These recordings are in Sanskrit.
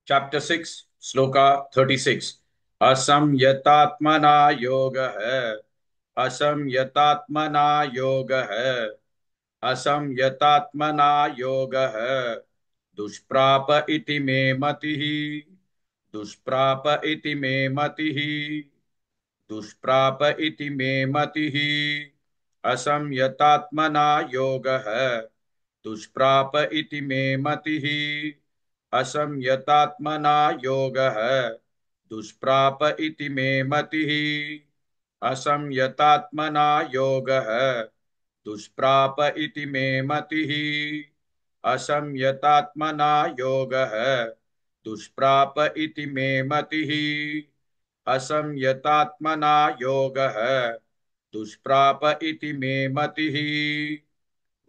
Chapter 6, Sloka 36. Asamyatatmana yoga asamyatatmana yoga asamyatatmana yoga dushprapa iti me matihi dushprapa iti me matihi दुष्प्राप इति मे मतिः असंयतात्मना योगः दुष्प्राप इति मे मतिः असंयतात्मना योगः दुष्प्राप इति मे मतिः असंयतात्मना योगः दुष्प्राप इति मे मतिः असंयतात्मना योगः दुष्प्राप इति मे मतिः असंयतात्मना योगः दुष्प्राप इति मे मतिः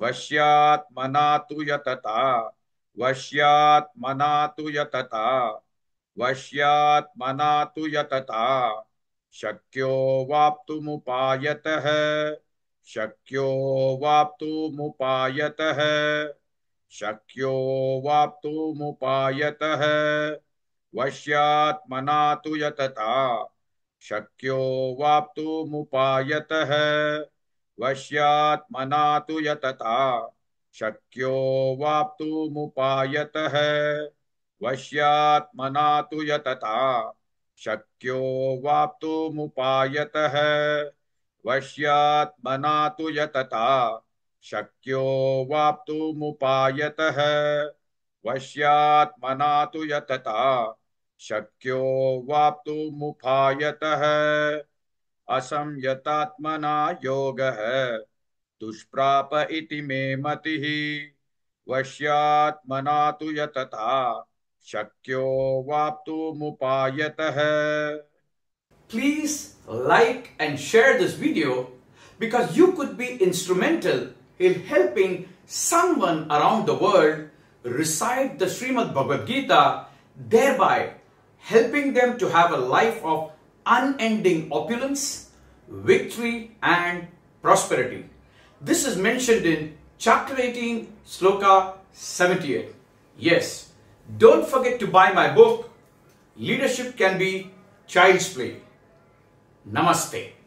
वश्यात्मना तु यतता वश्यात्मना तु यतता वश्यात्मना तु यतता शक्यो वाप्तुमुपायतः शक्यो वाप्तुमुपायतः शक्यो वाप्तुमुपायतः वश्यात्मना तु यतता शक्यो वाप्तुमुपायतः वश्यात्मना तु यतता शक्यो वाप्तुमुपायतः वश्यात्मना तु यतता शक्यो वाप्तुमुपायतः वश्यात्मना तु यतता शक्यो वाप्तुमुपायतः वश्यात्मना तु यतता शक्यो वाप्तुमुपायतः असंयतात्मना योगः दुष्प्राप इति मे मतिः वश्यात्मना तु यतता शक्यो वाप्तुमुपायतः. Please like and share this video because you could be instrumental in helping someone around the world recite the Srimad Bhagavad Gita, thereby helping them to have a life of unending opulence, victory and prosperity. This is mentioned in chapter 18, Sloka 78. Yes, don't forget to buy my book, Leadership Can Be Child's Play. Namaste.